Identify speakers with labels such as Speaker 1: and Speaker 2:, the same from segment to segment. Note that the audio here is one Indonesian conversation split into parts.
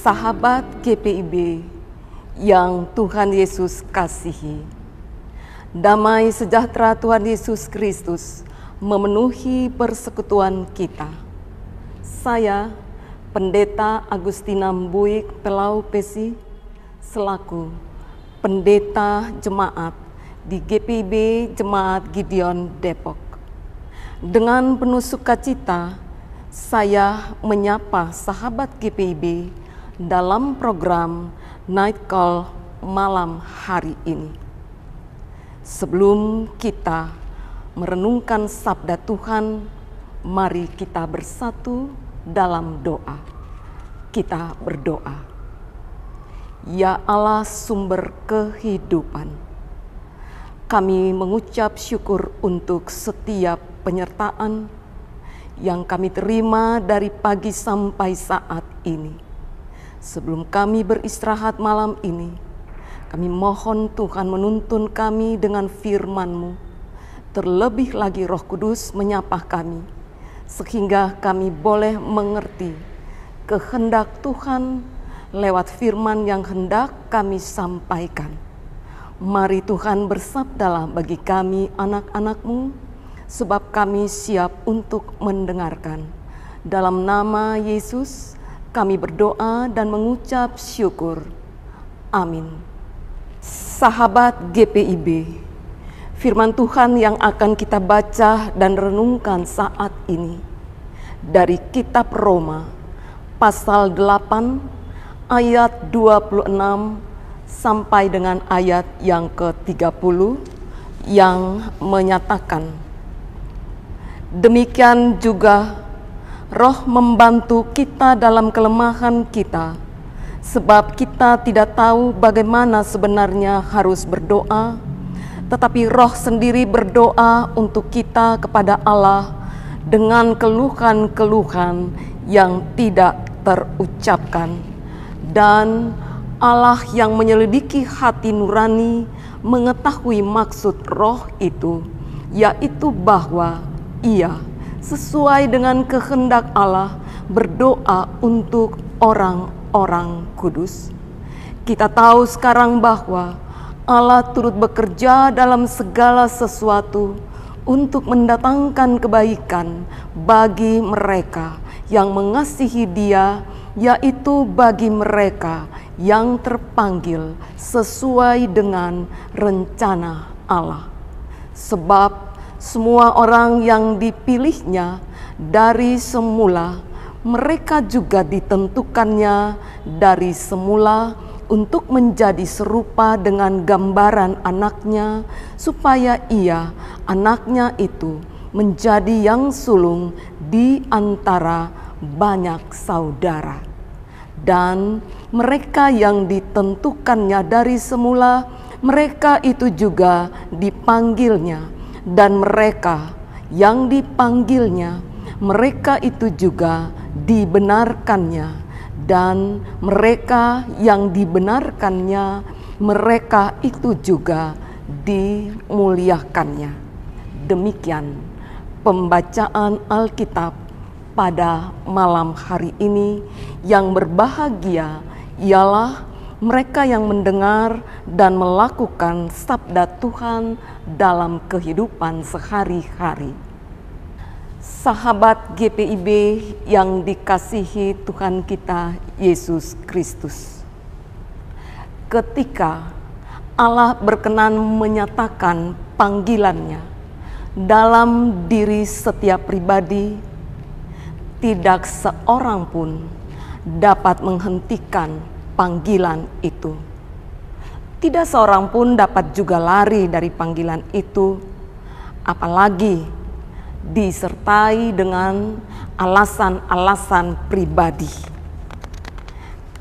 Speaker 1: Sahabat GPIB yang Tuhan Yesus kasihi, damai sejahtera Tuhan Yesus Kristus memenuhi persekutuan kita. Saya, Pendeta Agustina Mbuik Pelau Pesi, selaku Pendeta Jemaat di GPIB Jemaat Gideon Depok. Dengan penuh sukacita, saya menyapa sahabat GPIB dalam program Night Call malam hari ini. Sebelum kita merenungkan sabda Tuhan, mari kita bersatu dalam doa. Kita berdoa. Ya Allah, sumber kehidupan, kami mengucap syukur untuk setiap penyertaan yang kami terima dari pagi sampai saat ini. Sebelum kami beristirahat malam ini, kami mohon Tuhan menuntun kami dengan firman-Mu. Terlebih lagi Roh Kudus menyapa kami, sehingga kami boleh mengerti kehendak Tuhan lewat firman yang hendak kami sampaikan. Mari Tuhan bersabdalah bagi kami anak-anak-Mu, sebab kami siap untuk mendengarkan. Dalam nama Yesus, kami berdoa dan mengucap syukur. Amin. Sahabat GPIB, firman Tuhan yang akan kita baca dan renungkan saat ini dari kitab Roma pasal 8 ayat 26 sampai dengan ayat yang ke-30 yang menyatakan, demikian juga Roh membantu kita dalam kelemahan kita, sebab kita tidak tahu bagaimana sebenarnya harus berdoa, tetapi Roh sendiri berdoa untuk kita kepada Allah dengan keluhan-keluhan yang tidak terucapkan. Dan Allah yang menyelidiki hati nurani mengetahui maksud Roh itu, yaitu bahwa Ia sesuai dengan kehendak Allah berdoa untuk orang-orang kudus. Kita tahu sekarang bahwa Allah turut bekerja dalam segala sesuatu untuk mendatangkan kebaikan bagi mereka yang mengasihi Dia, yaitu bagi mereka yang terpanggil sesuai dengan rencana Allah. Sebab semua orang yang dipilihnya dari semula, mereka juga ditentukannya dari semula untuk menjadi serupa dengan gambaran anaknya, supaya ia, anaknya itu, menjadi yang sulung di antara banyak saudara. Dan mereka yang ditentukannya dari semula, mereka itu juga dipanggilnya. Dan mereka yang dipanggilnya, mereka itu juga dibenarkannya. Dan mereka yang dibenarkannya, mereka itu juga dimuliakannya. Demikian pembacaan Alkitab pada malam hari ini. Yang berbahagia ialah mereka yang mendengar dan melakukan sabda Tuhan dalam kehidupan sehari-hari. Sahabat GPIB yang dikasihi Tuhan kita Yesus Kristus, ketika Allah berkenan menyatakan panggilannya dalam diri setiap pribadi, tidak seorang pun dapat menghentikan panggilan itu. Tidak seorang pun dapat juga lari dari panggilan itu, apalagi disertai dengan alasan-alasan pribadi.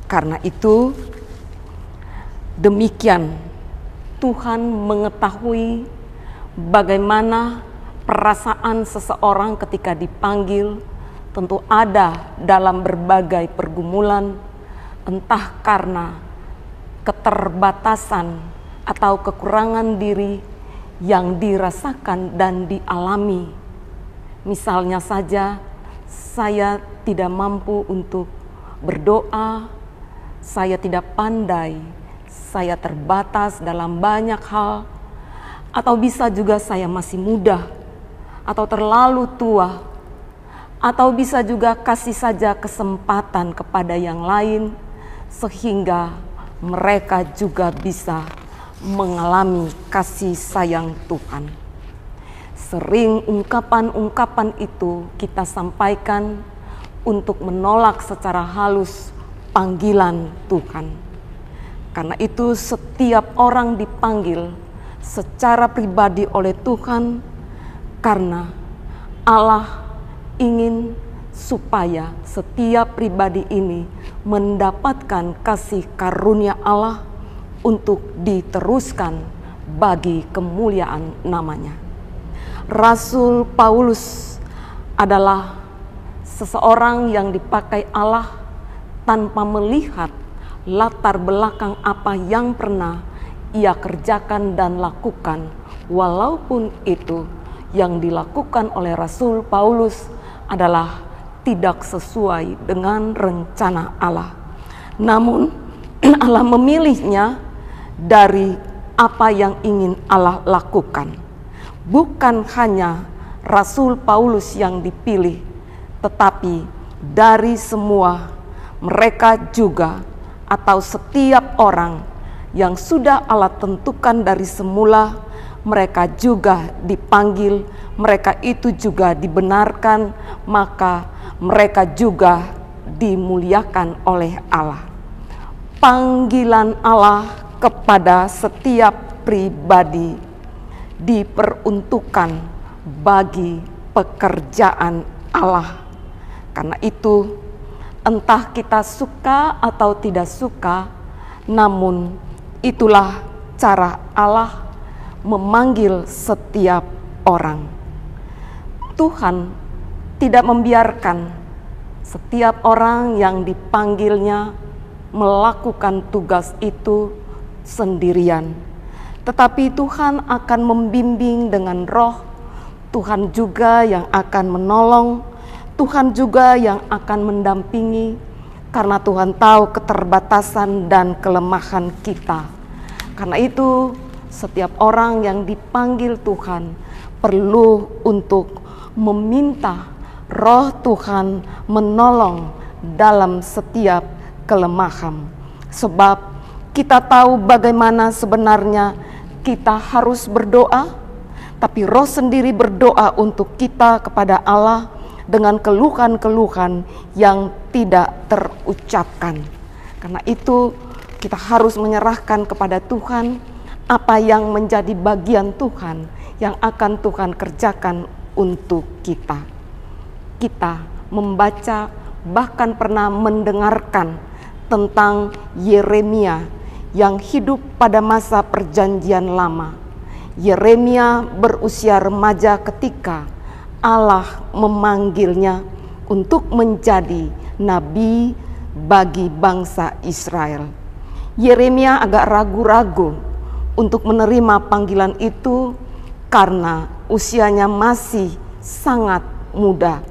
Speaker 1: Karena itu, demikian Tuhan mengetahui bagaimana perasaan seseorang ketika dipanggil. Tentu ada dalam berbagai pergumulan, entah karena keterbatasan atau kekurangan diri yang dirasakan dan dialami. Misalnya saja, saya tidak mampu untuk berdoa, saya tidak pandai, saya terbatas dalam banyak hal, atau bisa juga saya masih muda, atau terlalu tua, atau bisa juga kasih saja kesempatan kepada yang lain, sehingga mereka juga bisa mengalami kasih sayang Tuhan. Sering ungkapan-ungkapan itu kita sampaikan untuk menolak secara halus panggilan Tuhan. Karena itu setiap orang dipanggil secara pribadi oleh Tuhan, karena Allah ingin supaya setiap pribadi ini mendapatkan kasih karunia Allah untuk diteruskan bagi kemuliaan namanya. Rasul Paulus adalah seseorang yang dipakai Allah tanpa melihat latar belakang apa yang pernah ia kerjakan dan lakukan, walaupun itu yang dilakukan oleh Rasul Paulus adalah tidak sesuai dengan rencana Allah. Namun Allah memilihnya dari apa yang ingin Allah lakukan. Bukan hanya Rasul Paulus yang dipilih, tetapi dari semua mereka juga, atau setiap orang yang sudah Allah tentukan dari semula, mereka juga dipanggil, mereka itu juga dibenarkan, maka mereka juga dimuliakan oleh Allah. Panggilan Allah kepada setiap pribadi diperuntukkan bagi pekerjaan Allah. Karena itu, entah kita suka atau tidak suka, namun itulah cara Allah memanggil setiap orang. Tuhan tidak membiarkan setiap orang yang dipanggilnya melakukan tugas itu sendirian. Tetapi Tuhan akan membimbing dengan roh, Tuhan juga yang akan menolong, Tuhan juga yang akan mendampingi, karena Tuhan tahu keterbatasan dan kelemahan kita. Karena itu setiap orang yang dipanggil Tuhan perlu untuk meminta roh Tuhan menolong dalam setiap kelemahan. Sebab kita tahu bagaimana sebenarnya kita harus berdoa, tapi roh sendiri berdoa untuk kita kepada Allah dengan keluhan-keluhan yang tidak terucapkan. Karena itu kita harus menyerahkan kepada Tuhan apa yang menjadi bagian Tuhan yang akan Tuhan kerjakan untuk kita. Kita membaca, bahkan pernah mendengarkan tentang Yeremia yang hidup pada masa perjanjian lama. Yeremia berusia remaja ketika Allah memanggilnya untuk menjadi nabi bagi bangsa Israel. Yeremia agak ragu-ragu untuk menerima panggilan itu karena usianya masih sangat muda.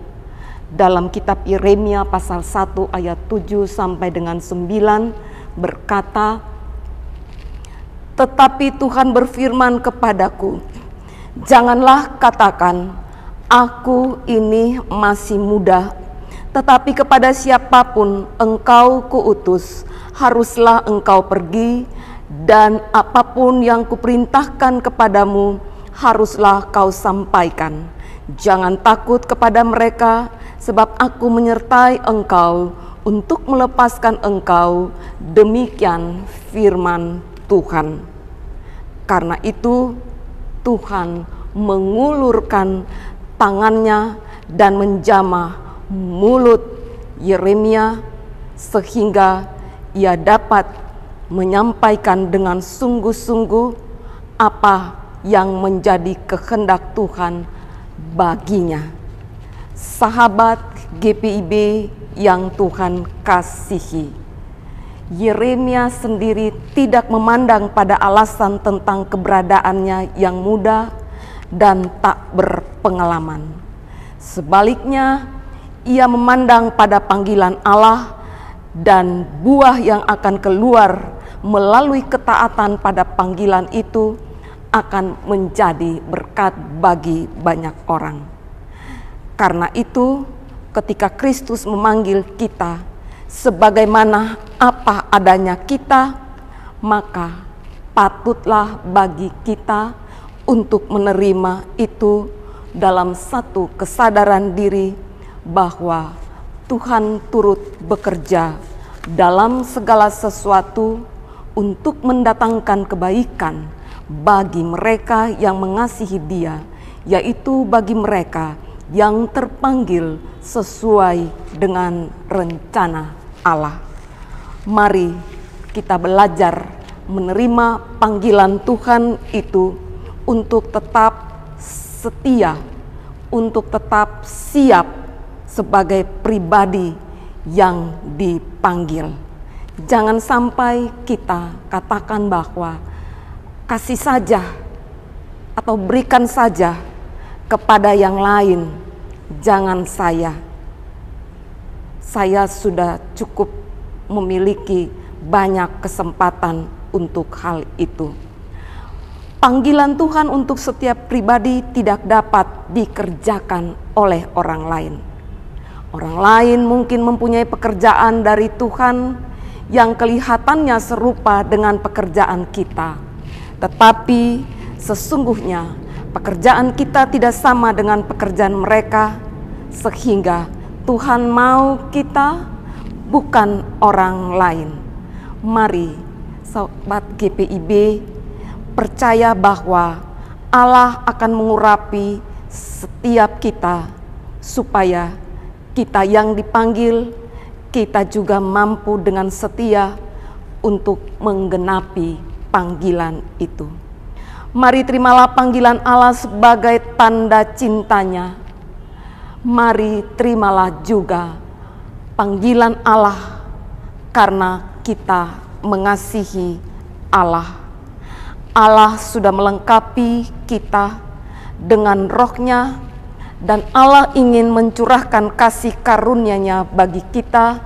Speaker 1: Dalam kitab Yeremia pasal 1 ayat 7 sampai dengan 9 berkata, "Tetapi Tuhan berfirman kepadaku, janganlah katakan, aku ini masih muda, tetapi kepada siapapun engkau kuutus, haruslah engkau pergi, dan apapun yang kuperintahkan kepadamu, haruslah kau sampaikan. Jangan takut kepada mereka, sebab aku menyertai engkau untuk melepaskan engkau, demikian firman Tuhan." Karena itu Tuhan mengulurkan tangannya dan menjamah mulut Yeremia sehingga ia dapat menyampaikan dengan sungguh-sungguh apa yang menjadi kehendak Tuhan baginya. Sahabat GPIB yang Tuhan kasihi, Yeremia sendiri tidak memandang pada alasan tentang keberadaannya yang muda dan tak berpengalaman. Sebaliknya, ia memandang pada panggilan Allah dan buah yang akan keluar melalui ketaatan pada panggilan itu akan menjadi berkat bagi banyak orang. Karena itu, ketika Kristus memanggil kita sebagaimana apa adanya kita, maka patutlah bagi kita untuk menerima itu dalam satu kesadaran diri bahwa Tuhan turut bekerja dalam segala sesuatu untuk mendatangkan kebaikan bagi mereka yang mengasihi Dia, yaitu bagi mereka yang terpanggil sesuai dengan rencana Allah. Mari kita belajar menerima panggilan Tuhan itu untuk tetap setia, untuk tetap siap sebagai pribadi yang dipanggil. Jangan sampai kita katakan bahwa kasih saja atau berikan saja kepada yang lain, jangan saya. Saya sudah cukup memiliki banyak kesempatan untuk hal itu. Panggilan Tuhan untuk setiap pribadi tidak dapat dikerjakan oleh orang lain. Orang lain mungkin mempunyai pekerjaan dari Tuhan yang kelihatannya serupa dengan pekerjaan kita. Tetapi sesungguhnya pekerjaan kita tidak sama dengan pekerjaan mereka, sehingga Tuhan mau kita, bukan orang lain. Mari sobat GPIB percaya bahwa Allah akan mengurapi setiap kita supaya kita yang dipanggil, kita juga mampu dengan setia untuk menggenapi panggilan itu. Mari terimalah panggilan Allah sebagai tanda cintanya. Mari terimalah juga panggilan Allah karena kita mengasihi Allah. Allah sudah melengkapi kita dengan roh-Nya, dan Allah ingin mencurahkan kasih karunia-Nya bagi kita,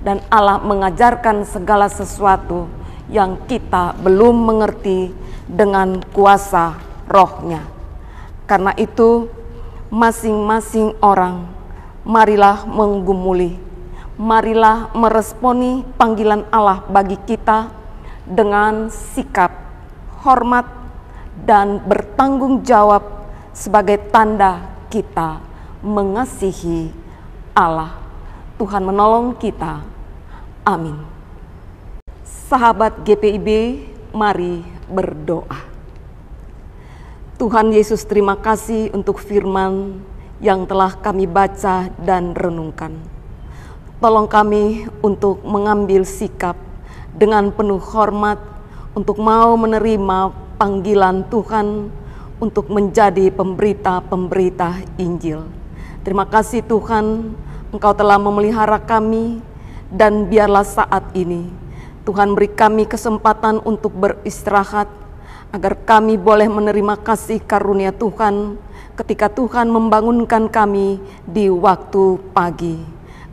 Speaker 1: dan Allah mengajarkan segala sesuatu yang kita belum mengerti dengan kuasa roh-Nya. Karena itu, masing-masing orang, marilah menggumuli, marilah meresponi panggilan Allah bagi kita dengan sikap hormat dan bertanggung jawab sebagai tanda kita mengasihi Allah. Tuhan menolong kita. Amin. Sahabat GPIB, mari berdoa. Tuhan Yesus, terima kasih untuk firman yang telah kami baca dan renungkan. Tolong kami untuk mengambil sikap dengan penuh hormat untuk mau menerima panggilan Tuhan untuk menjadi pemberita-pemberita Injil. Terima kasih Tuhan, Engkau telah memelihara kami, dan biarlah saat ini Tuhan beri kami kesempatan untuk beristirahat, agar kami boleh menerima kasih karunia Tuhan ketika Tuhan membangunkan kami di waktu pagi.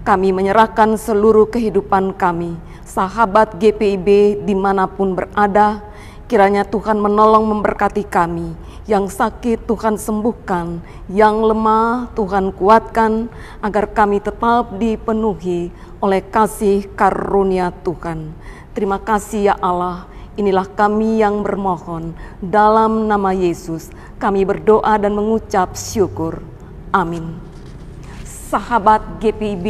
Speaker 1: Kami menyerahkan seluruh kehidupan kami, sahabat GPIB dimanapun berada, kiranya Tuhan menolong memberkati kami. Yang sakit Tuhan sembuhkan, yang lemah Tuhan kuatkan, agar kami tetap dipenuhi oleh kasih karunia Tuhan. Terima kasih ya Allah, inilah kami yang bermohon, dalam nama Yesus kami berdoa dan mengucap syukur. Amin. Sahabat GPIB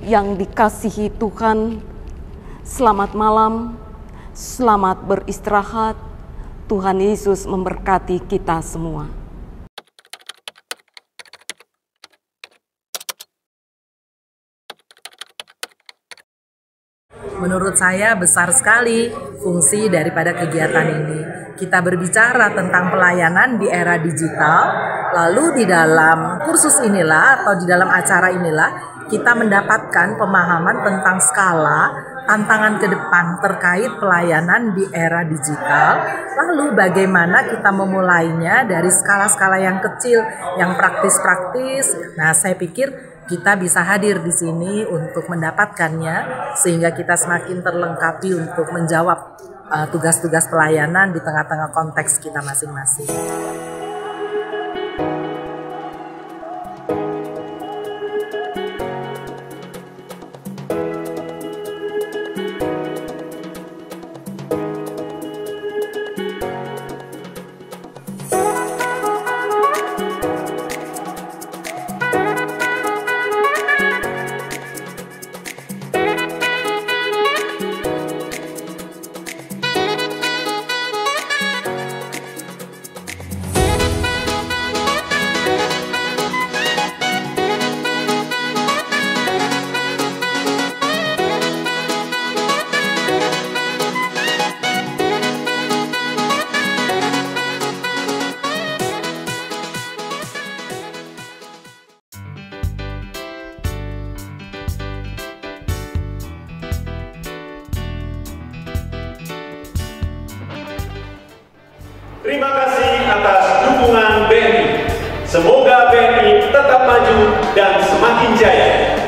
Speaker 1: yang dikasihi Tuhan, selamat malam, selamat beristirahat. Tuhan Yesus memberkati kita semua.
Speaker 2: Menurut saya besar sekali fungsi daripada kegiatan ini. Kita berbicara tentang pelayanan di era digital, lalu di dalam kursus inilah atau di dalam acara inilah kita mendapatkan pemahaman tentang skala tantangan ke depan terkait pelayanan di era digital, lalu bagaimana kita memulainya dari skala-skala yang kecil, yang praktis-praktis. Nah, saya pikir kita bisa hadir di sini untuk mendapatkannya, sehingga kita semakin terlengkapi untuk menjawab tugas-tugas pelayanan di tengah-tengah konteks kita masing-masing.
Speaker 3: Terima kasih atas dukungan BNI. Semoga BNI tetap maju dan semakin jaya.